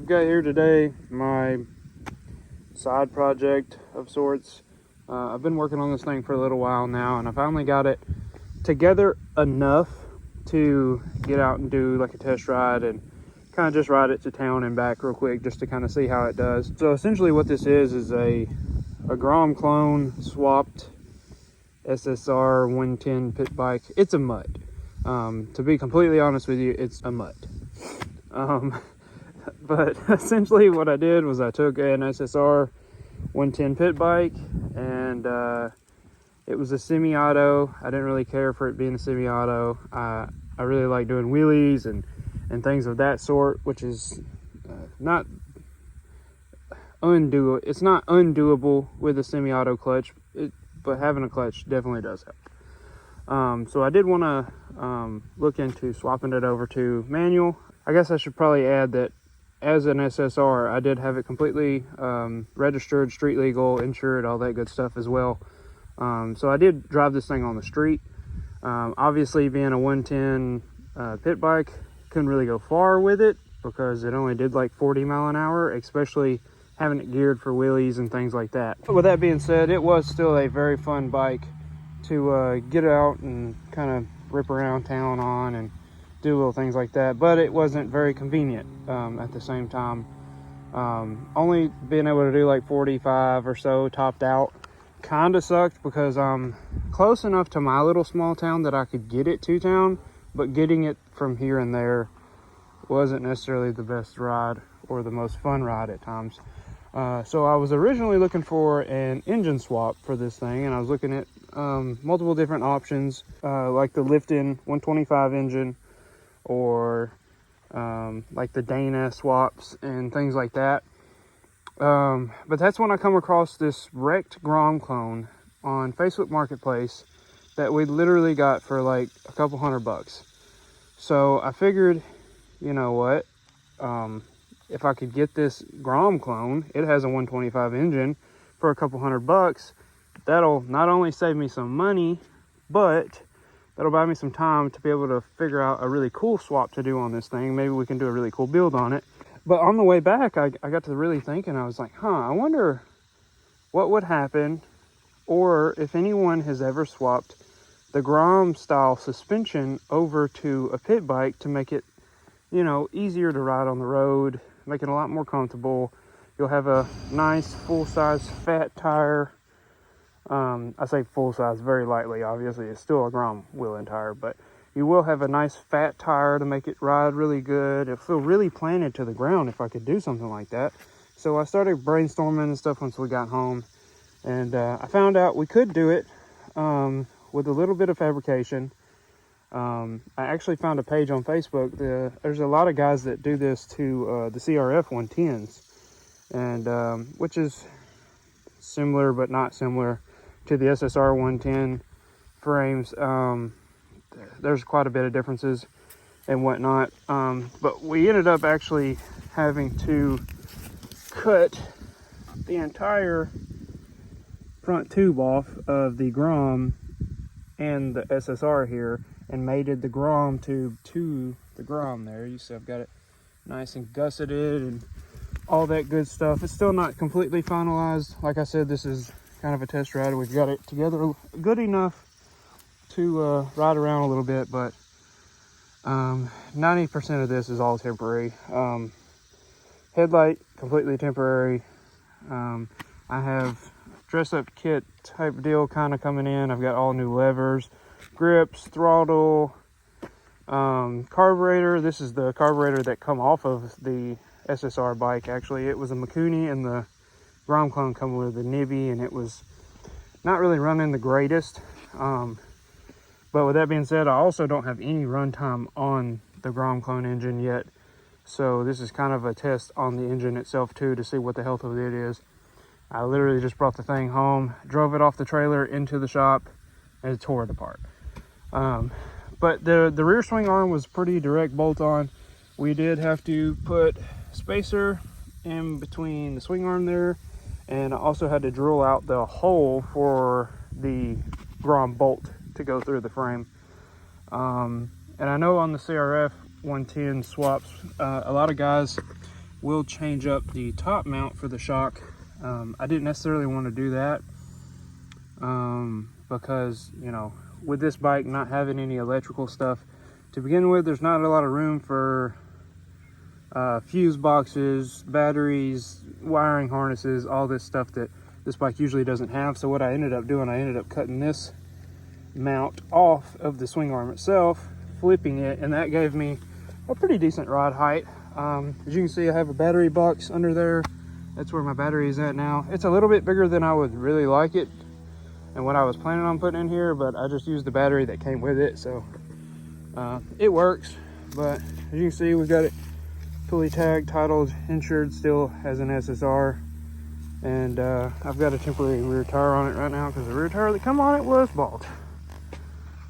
got here today, my side project of sorts. I've been working on this thing for a little while now, and I finally got it together enough to get out and do like a test ride and kind of just ride it to town and back real quick just to kind of see how it does. So essentially what this is a Grom clone swapped SSR 110 pit bike. It's a mutt. To be completely honest with you, it's a mutt. But essentially what I did was I took an SSR 110 pit bike, and it was a semi-auto. I didn't really care for it being a semi-auto. I really like doing wheelies and things of that sort, which is not undoable. It's not undoable with a semi-auto clutch, but having a clutch definitely does help. So I did want to look into swapping it over to manual. I guess I should probably add that as an SSR, I did have it completely registered, street legal, insured, all that good stuff as well. So I did drive this thing on the street. Obviously, being a 110 pit bike, couldn't really go far with it because it only did like 40 mile an hour, especially having it geared for wheelies and things like that. But with that being said, it was still a very fun bike to get out and kind of rip around town on and do little things like that, but it wasn't very convenient at the same time. Only being able to do like 45 or so topped out kind of sucked because I'm close enough to my little small town that I could get it to town, but getting it from here and there wasn't necessarily the best ride or the most fun ride at times. So I was originally looking for an engine swap for this thing, and I was looking at multiple different options, like the Lifton 125 engine, or like the Dana swaps and things like that. But that's when I come across this wrecked Grom clone on Facebook Marketplace that we literally got for like a couple $100. So I figured, you know what, if I could get this Grom clone, it has a 125 engine, for a couple $100, that'll not only save me some money, but that'll buy me some time to be able to figure out a really cool swap to do on this thing. Maybe we can do a really cool build on it. But on the way back, I got to really thinking. I was like, I wonder what would happen, or if anyone has ever swapped the Grom style suspension over to a pit bike to make it, you know, easier to ride on the road, make it a lot more comfortable. You'll have a nice full-size fat tire. I say full size very lightly, obviously it's still a Grom wheel and tire, but you will have a nice fat tire to make it ride really good. It'll feel really planted to the ground if I could do something like that. So I started brainstorming and stuff once we got home, and I found out we could do it with a little bit of fabrication. I actually found a page on Facebook. There's a lot of guys that do this to the CRF 110s, and which is similar but not similar to the SSR 110 frames. There's quite a bit of differences and whatnot, but we ended up actually having to cut the entire front tube off of the Grom and the SSR here and mated the Grom tube to the Grom there. You see I've got it nice and gusseted and all that good stuff. It's still not completely finalized. Like I said, this is kind of a test ride. We've got it together good enough to ride around a little bit, but 90% of this is all temporary. Headlight completely temporary. I have dress up kit type deal kind of coming in. I've got all new levers, grips, throttle, carburetor. This is the carburetor that come off of the SSR bike. Actually, it was a Mikuni, and the Grom clone come with a Nibby, and it was not really running the greatest. But with that being said, I also don't have any runtime on the Grom clone engine yet, so this is kind of a test on the engine itself too, to see what the health of it is. I literally just brought the thing home, drove it off the trailer into the shop, and it tore it apart. But the rear swing arm was pretty direct bolt on. We did have to put spacer in between the swing arm there, and I also had to drill out the hole for the Grom bolt to go through the frame. And I know on the CRF 110 swaps, a lot of guys will change up the top mount for the shock. I didn't necessarily want to do that because, you know, with this bike not having any electrical stuff to begin with, there's not a lot of room for fuse boxes, batteries, wiring harnesses, all this stuff that this bike usually doesn't have. So what I ended up doing, I ended up cutting this mount off of the swing arm itself, flipping it, and that gave me a pretty decent rod height. As you can see, I have a battery box under there. That's where my battery is at now. It's a little bit bigger than I would really like it and what I was planning on putting in here, but I just used the battery that came with it, so it works. But as you can see, we've got it fully tagged, titled, insured, still has an SSR, and I've got a temporary rear tire on it right now because the rear tire that come on it was bald.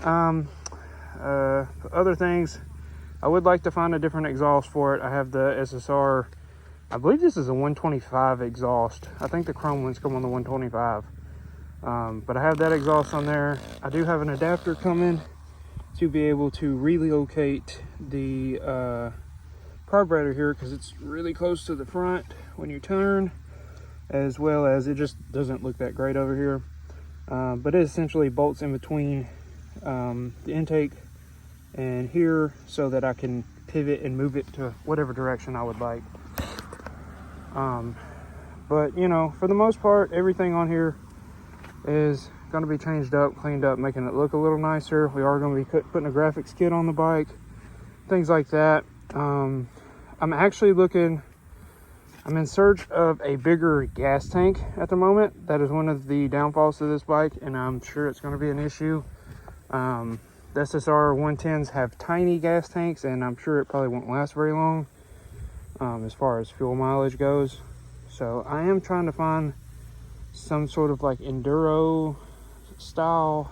Other things, I would like to find a different exhaust for it. I have the SSR, I believe this is a 125 exhaust. I think the chrome ones come on the 125. But I have that exhaust on there. I do have an adapter coming to be able to relocate the carburetor here because it's really close to the front when you turn, as well as it just doesn't look that great over here. But it essentially bolts in between the intake and here so that I can pivot and move it to whatever direction I would like. But you know, for the most part, everything on here is going to be changed up, cleaned up, making it look a little nicer. We are going to be putting a graphics kit on the bike, things like that. I'm actually looking, I'm in search of a bigger gas tank at the moment. That is one of the downfalls to this bike, and I'm sure it's going to be an issue. The SSR 110s have tiny gas tanks, and I'm sure it probably won't last very long as far as fuel mileage goes. So I am trying to find some sort of like enduro style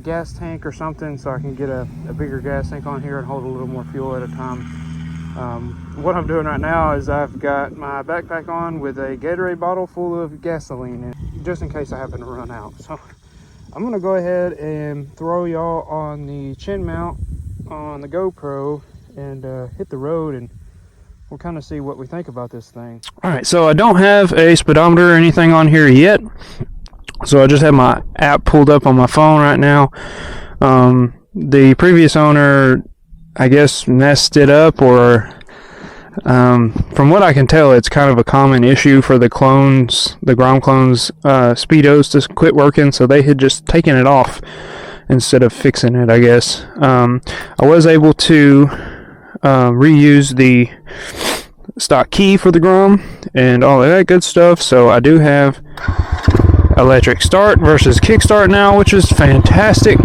gas tank or something, so I can get a bigger gas tank on here and hold a little more fuel at a time. What I'm doing right now is I've got my backpack on with a Gatorade bottle full of gasoline in it, just in case I happen to run out. So I'm gonna go ahead and throw y'all on the chin mount on the GoPro and hit the road, and we'll kind of see what we think about this thing. All right, so I don't have a speedometer or anything on here yet, so I just have my app pulled up on my phone right now. The previous owner, I guess, messed it up, or from what I can tell, it's kind of a common issue for the clones, the Grom clones, speedos to quit working, so they had just taken it off instead of fixing it, I guess. I was able to reuse the stock key for the Grom and all of that good stuff, so I do have electric start versus kickstart now, which is fantastic.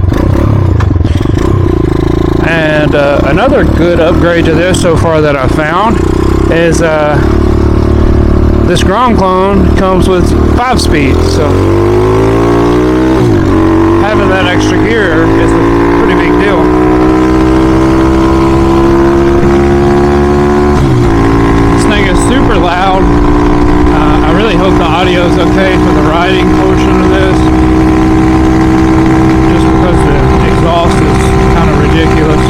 And another good upgrade to this so far that I found is this Grom clone comes with 5 speeds, so having that extra gear is a pretty big deal. This thing is super loud. I really hope the audio is okay for the riding portion of this, just because the exhaust is kind of ridiculous.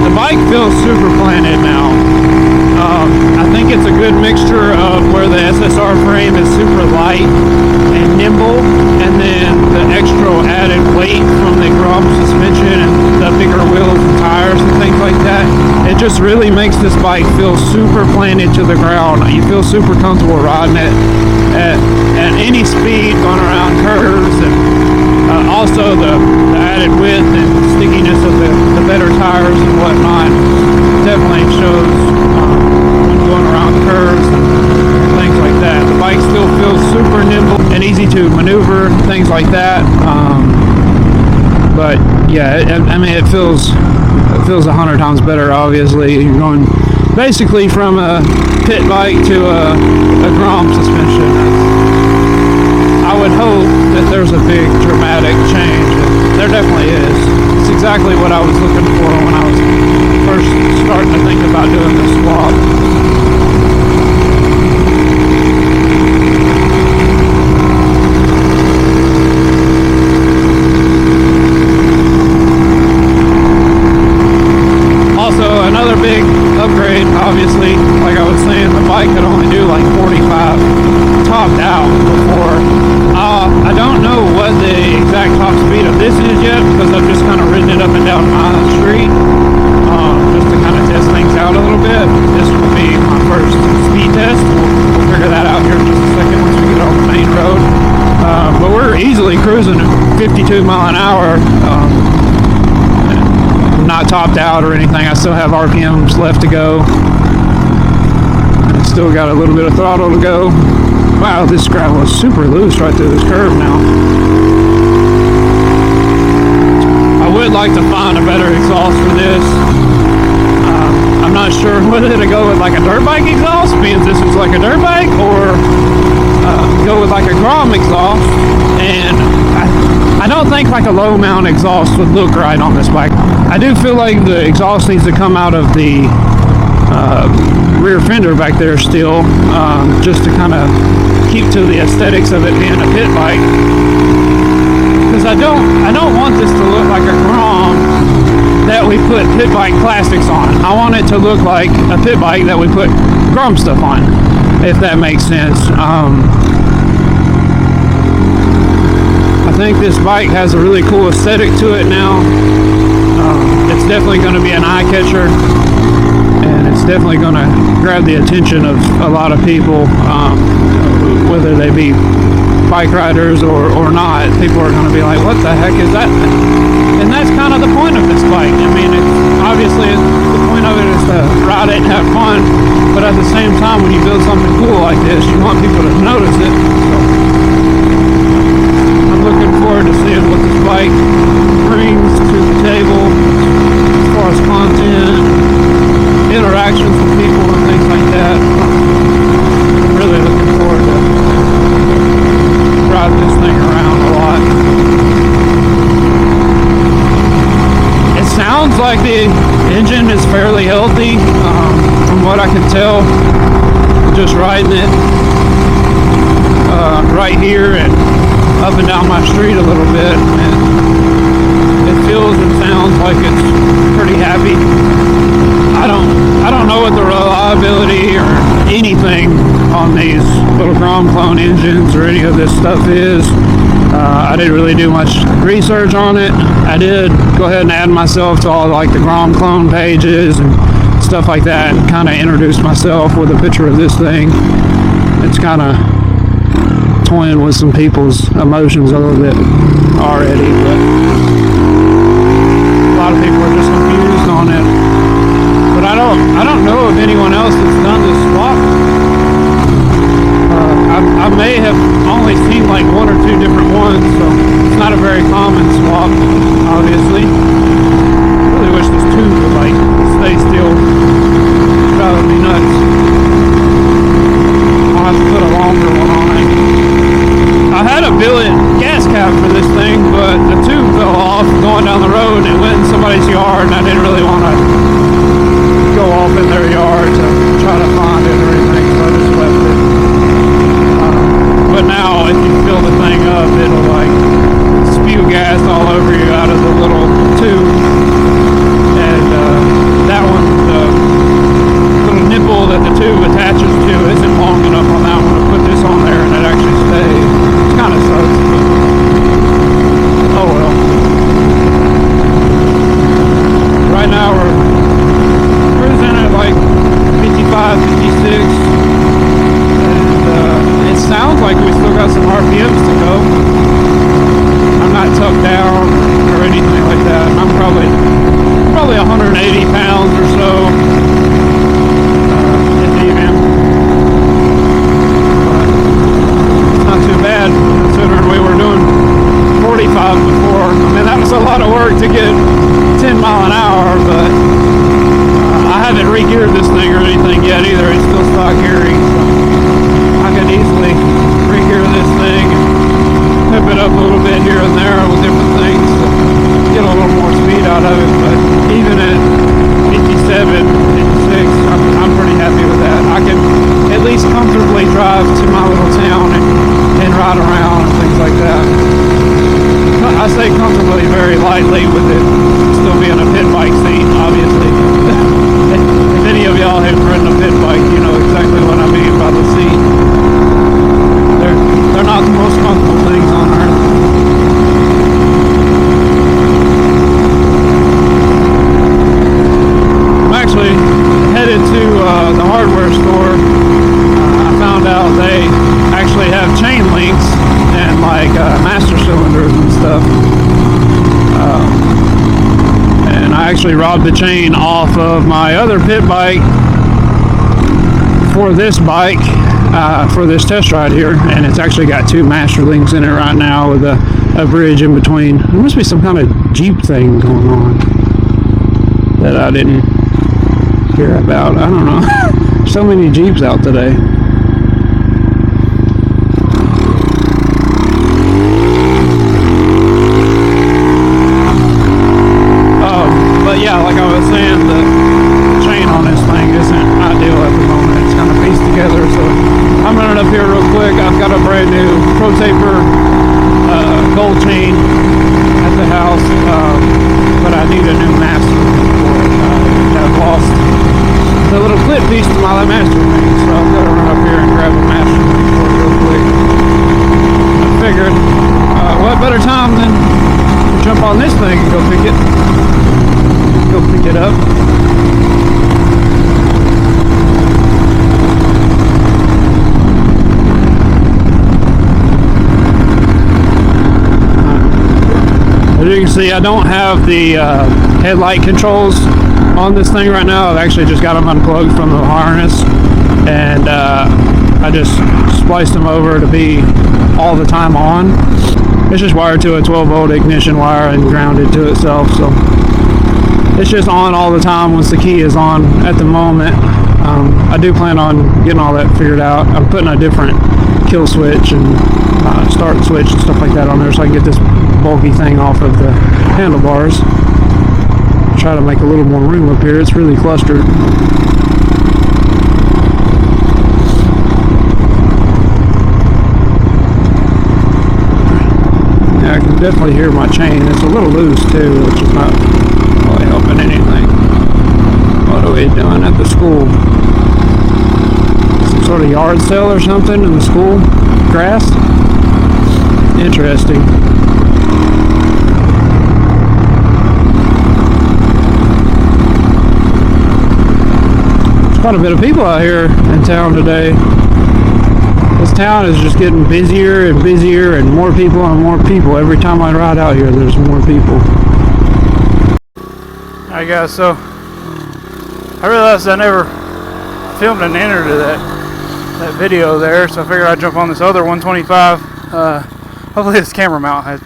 The bike feels super planted now. I think it's a good mixture of where the SSR frame is super light and nimble, and then the extra added weight from the Grom suspension and the bigger wheels and tires and things like that. It just really makes this bike feel super planted to the ground. You feel super comfortable riding it at any speed, going around curves, and also the added width and stickiness of the better tires and whatnot definitely shows when going around curves and things like that. The bike still feels super nimble and easy to maneuver, things like that. But yeah, I mean, it feels 100 times better. Obviously, you're going basically from a pit bike to a Grom suspension. I would hope that there's a big dramatic change. There definitely is. It's exactly what I was looking for when I was first starting to think about doing the swap. 45 topped out before. I don't know what the exact top speed of this is yet, because I've just kind of ridden it up and down my street, just to kind of test things out a little bit. This will be my first speed test. We'll figure that out here in just a second once we get on the main road. But we're easily cruising at 52 mile an hour. Not topped out or anything. I still have RPMs left to go. Still got a little bit of throttle to go. Wow, this gravel is super loose right through this curve now. I would like to find a better exhaust for this. I'm not sure whether to go with like a dirt bike exhaust, being this is like a dirt bike, or go with like a Grom exhaust. And I don't think like a low mount exhaust would look right on this bike. I do feel like the exhaust needs to come out of the rear fender back there still, just to kind of keep to the aesthetics of it being a pit bike. Because I don't want this to look like a Grom that we put pit bike plastics on. I want it to look like a pit bike that we put Grom stuff on, if that makes sense. I think this bike has a really cool aesthetic to it now. It's definitely going to be an eye catcher, and it's definitely going to grab the attention of a lot of people, whether they be bike riders or not. People are going to be like, what the heck is that? And that's kind of the point of this bike. I mean, obviously the point of it is to ride it and have fun, but at the same time, when you build something cool like this, you want people to notice it. So I'm looking forward to seeing what this bike brings to the table as far as content, interactions with people and things like that. I'm really looking forward to driving this thing around a lot. It sounds like the engine is fairly healthy, from what I can tell, just riding it right here and up and down my street a little bit, and it feels and sounds like it's pretty happy. I don't know what the reliability or anything on these little Grom clone engines or any of this stuff is. I didn't really do much research on it. I did go ahead and add myself to all like the Grom clone pages and stuff like that, and kind of introduced myself with a picture of this thing. It's kind of toying with some people's emotions a little bit already, but a lot of people are just confused on it. But I don't know of anyone else that's done this swap. I may have only seen like one or two different ones, so it's not a very common swap, obviously. I really wish this tube would like stay still. It's driving me nuts. I'll have to put a longer one on it. I had a billet gas cap for this thing, but the tube fell off going down the road. It went in somebody's yard, and I didn't really want to go off in their yard to try to find it or anything, so I just left it. But now, if you fill the thing up, it'll like spew gas all over you out of the little tube. And that one, the little nipple that the tube attaches to isn't long enough on that one to put this on there and it actually stays. It's kind of sucks, but oh well. Right now we're cruising at like 55, 56. It sounds like we still got some RPMs to go. I'm not tucked down or anything like that. I'm probably 180 pounds or so in even. But it's not too bad considering we were doing 45 before. I mean, that was a lot of work to get 10 mile an hour, but I haven't re-geared this thing or anything yet either. It's still stock gearing, so I could easily re-gear this thing and pip it up a little bit here and there with different things to get a little more speed out of it. But even at 57, 56, I'm pretty happy with that. I can at least comfortably drive to my little town and ride around and things like that. I say comfortably very lightly with it still being a pit bike seat, obviously. If any of y'all have ridden a pit bike, you know exactly what I mean by the seat. actually robbed the chain off of my other pit bike for this bike, for this test ride here, and it's actually got 2 master links in it right now with a bridge in between. There must be some kind of Jeep thing going on that I didn't hear about. I don't know. So many Jeeps out today. But yeah, like I was saying, the chain on this thing isn't ideal at the moment. It's kind of pieced together, so I'm running up here real quick. I've got a brand new Pro Taper gold chain at the house, but I need a new master for it. I've lost the little clip piece to my master ring, so I've got to run up here and grab a master ring for it real quick. I figured, what better time than to jump on this thing and go pick it up. As you can see, I don't have the headlight controls on this thing right now. I've actually just got them unplugged from the harness, and I just spliced them over to be all the time on. It's just wired to a 12-volt ignition wire and grounded to itself, so it's just on all the time once the key is on at the moment. I do plan on getting all that figured out. I'm putting a different kill switch and start switch and stuff like that on there so I can get this bulky thing off of the handlebars. Try to make a little more room up here. It's really clustered. Yeah, I can definitely hear my chain. It's a little loose too, which is not really helping anything. What are we doing at the school? Some sort of yard sale or something in the school grass? Interesting. There's quite a bit of people out here in town today. This town is just getting busier and busier, and more people and more people. Every time I ride out here, there's more people. Alright guys, so I realized I never filmed an enter to that video there, so I figured I'd jump on this other 125. Hopefully this camera mount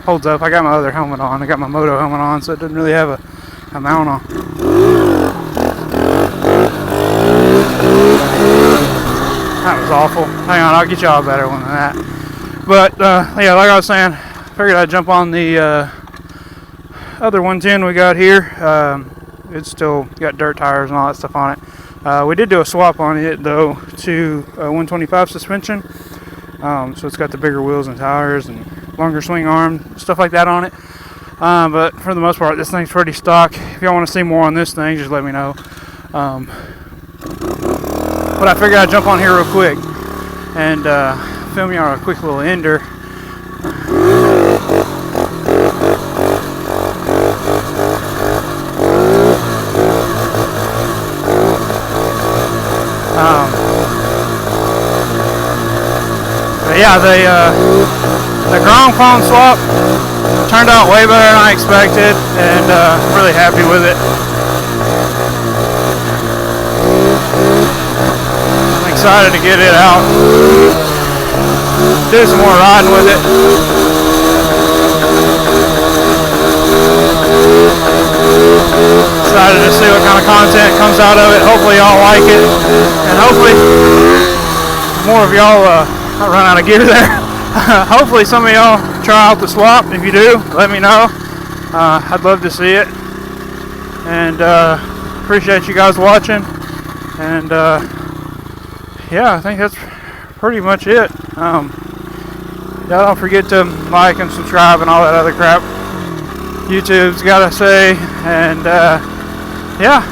holds up. I got my other helmet on. I got my moto helmet on, so it doesn't really have a mount on. That was awful. Hang on, I'll get y'all a better one than that. But yeah, like I was saying, I figured I'd jump on the other 110 we got here. It's still got dirt tires and all that stuff on it. We did do a swap on it though to 125 suspension. So it's got the bigger wheels and tires and longer swing arm, stuff like that on it. But for the most part, this thing's pretty stock. If y'all want to see more on this thing, just let me know. But I figured I'd jump on here real quick and film y'all a quick little ender. But yeah, the Grom clone swap turned out way better than I expected, and I'm really happy with it. I'm excited to get it out, do some more riding with it. Excited to see what kind of content comes out of it. Hopefully y'all like it, and hopefully more of y'all I run out of gear there. Hopefully some of y'all try out the swap. If you do, let me know. I'd love to see it. And appreciate you guys watching. And yeah, I think that's pretty much it. Y'all don't forget to like and subscribe and all that other crap YouTube's gotta say. And yeah,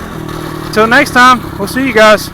until next time, we'll see you guys.